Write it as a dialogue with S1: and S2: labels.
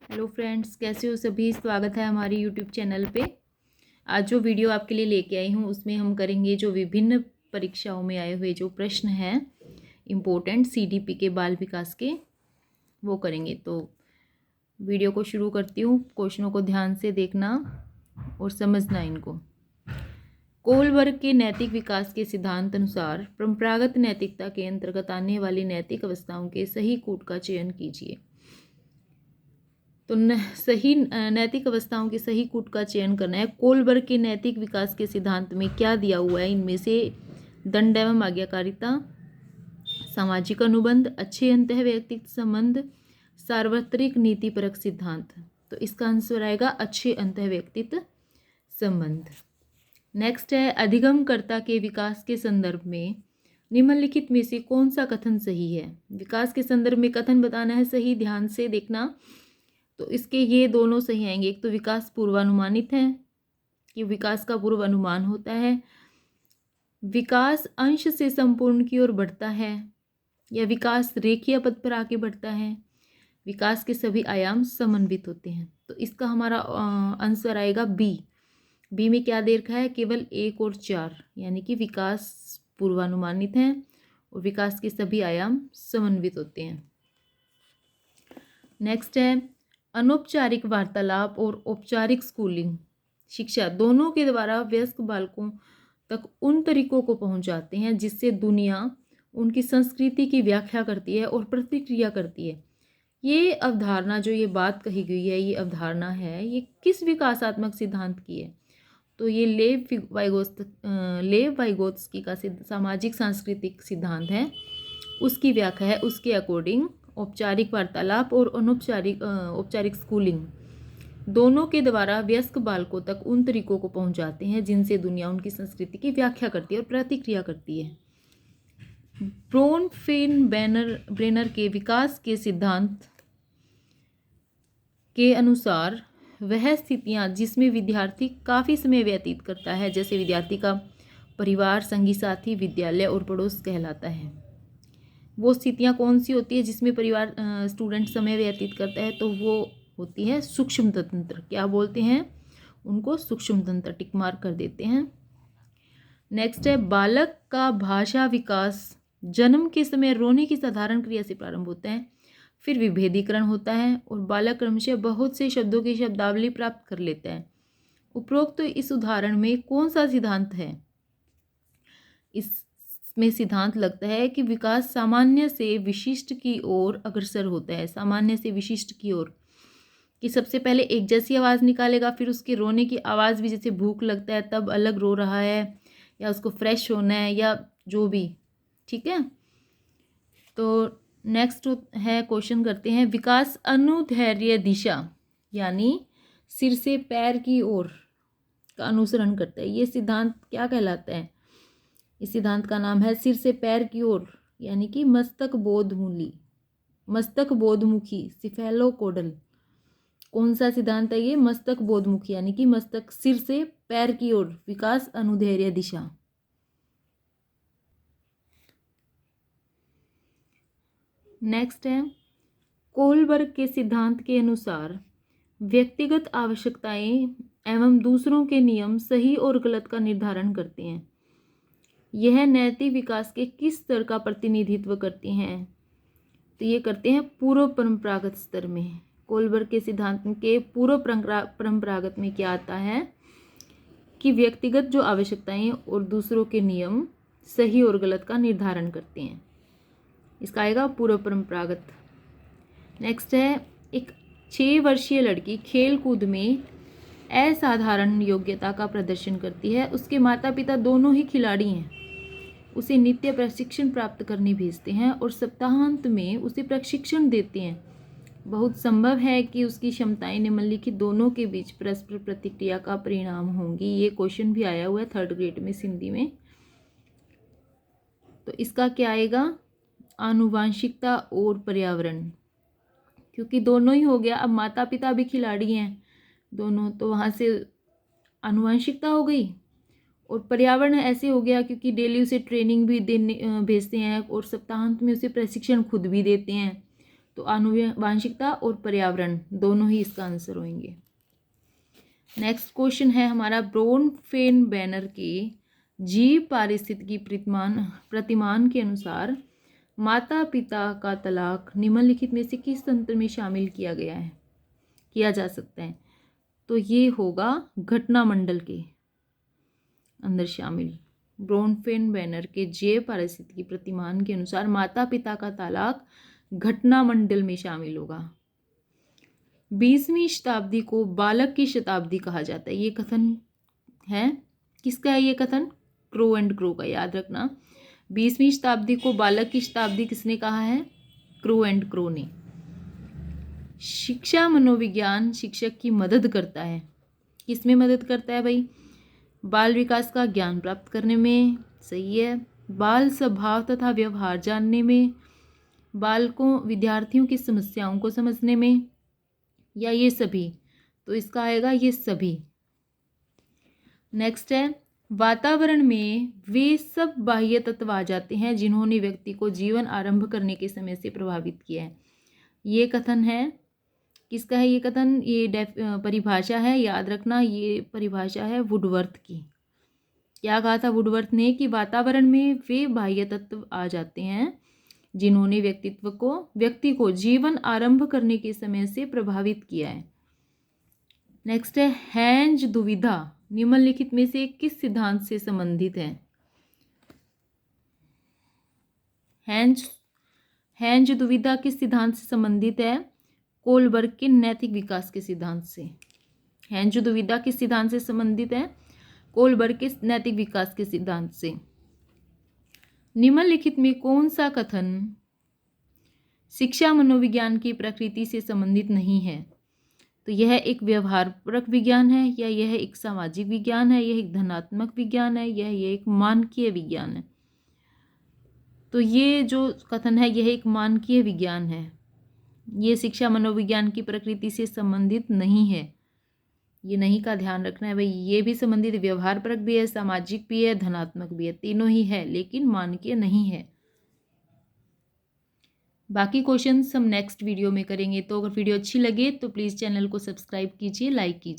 S1: Hello friends, कैसे हो सभी। स्वागत है हमारी यूट्यूब चैनल पे। आज जो वीडियो आपके लिए लेके आई हूँ उसमें हम करेंगे जो विभिन्न परीक्षाओं में आए हुए जो प्रश्न हैं इम्पोर्टेंट सीडीपी के बाल विकास के, वो करेंगे। तो वीडियो को शुरू करती हूँ। क्वेश्चनों को ध्यान से देखना और समझना इनको। कोलबर्ग के नैतिक विकास के सिद्धांत अनुसार परंपरागत नैतिकता के अंतर्गत आने वाली नैतिक अवस्थाओं के सही कूट का चयन कीजिए। तो सही नैतिक अवस्थाओं के सही कूट का चयन करना है। कोलबर्ग के नैतिक विकास के सिद्धांत में क्या दिया हुआ है? इनमें से दंड एवं आज्ञाकारिता, सामाजिक अनुबंध, अच्छे अंतः व्यक्तिगत संबंध, सार्वत्रिक नीतिपरक सिद्धांत। तो इसका आंसर आएगा अच्छे अंतः व्यक्तिगत संबंध। नेक्स्ट है, अधिगमकर्ता के विकास के संदर्भ में निम्नलिखित में से कौन सा कथन सही है? विकास के संदर्भ में कथन बताना है सही, ध्यान से देखना। तो इसके ये दोनों सही आएंगे। एक तो विकास पूर्वानुमानित है कि विकास का पूर्वानुमान होता है, विकास अंश से संपूर्ण की ओर बढ़ता है, या विकास रेखीय पथ पर आगे बढ़ता है, विकास के सभी आयाम समन्वित होते हैं। तो इसका हमारा आंसर आएगा बी में क्या दे रखा है? केवल 1 और 4, यानी कि विकास पूर्वानुमानित है और विकास के सभी आयाम समन्वित होते हैं। नेक्स्ट है, अनौपचारिक वार्तालाप और औपचारिक स्कूलिंग शिक्षा दोनों के द्वारा वयस्क बालकों तक उन तरीकों को पहुंचाते हैं जिससे दुनिया उनकी संस्कृति की व्याख्या करती है और प्रतिक्रिया करती है। ये अवधारणा, जो ये बात कही गई है, ये अवधारणा है, ये किस विकासात्मक सिद्धांत की है? तो ये लेव वाइगोत्स्की का सामाजिक सांस्कृतिक सिद्धांत है, उसकी व्याख्या है। उसके अकॉर्डिंग औपचारिक वार्तालाप और औपचारिक स्कूलिंग दोनों के द्वारा वयस्क बालकों तक उन तरीकों को पहुंचाते हैं जिनसे दुनिया उनकी संस्कृति की व्याख्या करती है और प्रतिक्रिया करती है। ब्रेनर के विकास के सिद्धांत के अनुसार वह स्थितियां जिसमें विद्यार्थी काफ़ी समय व्यतीत करता है, जैसे विद्यार्थी का परिवार, संगी साथी, विद्यालय और पड़ोस कहलाता है। वो स्थितियां कौन सी होती है जिसमें परिवार स्टूडेंट समय व्यतीत करता है? तो वो होती है सूक्ष्म तंत्र। क्या बोलते हैं उनको? सूक्ष्म तंत्र। टिक मार्क कर देते हैं। नेक्स्ट है, बालक का भाषा विकास जन्म के समय रोने की साधारण क्रिया से प्रारंभ होता है, फिर विभेदीकरण होता है और बालक क्रमशः बहुत से शब्दों की शब्दावली प्राप्त कर लेता है। उपरोक्त तो इस उदाहरण में कौन सा सिद्धांत है? इसमें सिद्धांत लगता है कि विकास सामान्य से विशिष्ट की ओर अग्रसर होता है। सामान्य से विशिष्ट की ओर, कि सबसे पहले एक जैसी आवाज़ निकालेगा, फिर उसके रोने की आवाज़ भी, जैसे भूख लगता है तब अलग रो रहा है, या उसको फ्रेश होना है, या जो भी। ठीक है, तो नेक्स्ट है, क्वेश्चन करते हैं। विकास अनुदैर्ध्य दिशा यानी सिर से पैर की ओर का अनुसरण करता है। ये सिद्धांत क्या कहलाता है? इस सिद्धांत का नाम है सिर से पैर की ओर, यानी कि मस्तक बोधमुखी सिफेलोकोडल। कौन सा सिद्धांत है ये? मस्तक बोधमुखी, यानी कि मस्तक सिर से पैर की ओर, विकास अनुदैर्ध्य दिशा। नेक्स्ट है, कोलबर्ग के सिद्धांत के अनुसार व्यक्तिगत आवश्यकताएं एवं दूसरों के नियम सही और गलत का निर्धारण करते हैं। यह नैतिक विकास के किस स्तर का प्रतिनिधित्व करते हैं? तो ये करते हैं पूर्व परंपरागत स्तर में। कोलबर्ग के सिद्धांत के पूर्व परंपरागत में क्या आता है कि व्यक्तिगत जो आवश्यकताएं और दूसरों के नियम सही और गलत का निर्धारण करते हैं। इसका आएगा पूर्व परंपरागत। नेक्स्ट है, एक 6 वर्षीय लड़की खेल कूद में असाधारण योग्यता का प्रदर्शन करती है। उसके माता पिता दोनों ही खिलाड़ी हैं। उसे नित्य प्रशिक्षण प्राप्त करने भेजते हैं और सप्ताहांत में उसे प्रशिक्षण देते हैं। बहुत संभव है कि उसकी क्षमताएं निम्नलिखित दोनों के बीच परस्पर प्रतिक्रिया का परिणाम होंगी। ये क्वेश्चन भी आया हुआ है 3rd ग्रेड में हिंदी में। तो इसका क्या आएगा? आनुवांशिकता और पर्यावरण, क्योंकि दोनों ही हो गया। अब माता पिता भी खिलाड़ी हैं दोनों, तो वहाँ से आनुवांशिकता हो गई। और पर्यावरण ऐसे हो गया क्योंकि डेली उसे ट्रेनिंग भी देने भेजते हैं और सप्ताहांत में उसे प्रशिक्षण खुद भी देते हैं, तो आनुवांशिकता और पर्यावरण दोनों ही इसका आंसर होंगे। नेक्स्ट क्वेश्चन है हमारा, ब्रोनफेन-बैनर के जीव पारिस्थितिकी प्रतिमान के अनुसार माता पिता का तलाक निम्नलिखित में से किस तंत्र में शामिल किया जा सकता है? तो ये होगा घटना मंडल के अंदर शामिल। ब्रोनफेन-बैनर के जैव पारिस्थितिकी प्रतिमान के अनुसार माता पिता का तलाक घटना मंडल में शामिल होगा। 20वीं शताब्दी को बालक की शताब्दी कहा जाता है। ये कथन है किसका है? ये कथन क्रो एंड क्रो का, याद रखना। 20वीं शताब्दी को बालक की शताब्दी किसने कहा है? क्रो एंड क्रो ने। शिक्षा मनोविज्ञान शिक्षक की मदद करता है। किस में मदद करता है भाई? बाल विकास का ज्ञान प्राप्त करने में, सही है। बाल स्वभाव तथा व्यवहार जानने में, बालकों विद्यार्थियों की समस्याओं को समझने में, या ये सभी? तो इसका आएगा ये सभी। नेक्स्ट है, वातावरण में वे सब बाह्य तत्व आ जाते हैं जिन्होंने व्यक्ति को जीवन आरंभ करने के समय से प्रभावित किया है। ये कथन है किसका है? ये कथन, ये परिभाषा है, याद रखना। ये परिभाषा है वुडवर्थ की। क्या कहा था वुडवर्थ ने? कि वातावरण में वे बाह्य तत्व आ जाते हैं जिन्होंने व्यक्ति को जीवन आरंभ करने के समय से प्रभावित किया है। नेक्स्ट है, हेंज दुविधा निम्नलिखित में से किस सिद्धांत से संबंधित है? हेंज दुविधा किस सिद्धांत से संबंधित है? कोलबर्ग के नैतिक विकास के सिद्धांत से। हेंज दुविधा किस सिद्धांत से संबंधित है? कोलबर्ग के नैतिक विकास के सिद्धांत से। निम्नलिखित में कौन सा कथन शिक्षा मनोविज्ञान की प्रकृति से संबंधित नहीं है? तो यह एक व्यवहारपरक विज्ञान है, या यह एक सामाजिक विज्ञान है, यह एक धनात्मक विज्ञान है, यह एक मानकीय विज्ञान है? तो ये जो कथन है यह एक मानकीय विज्ञान है। ये शिक्षा मनोविज्ञान की प्रकृति से संबंधित नहीं है। ये नहीं का ध्यान रखना है भाई। ये भी संबंधित व्यवहारपरक भी है, सामाजिक भी है, धनात्मक भी है, तीनों ही है, लेकिन मानकीय नहीं है। बाकी क्वेश्चंस हम नेक्स्ट वीडियो में करेंगे। तो अगर वीडियो अच्छी लगे तो प्लीज़ चैनल को सब्सक्राइब कीजिए, लाइक कीजिए।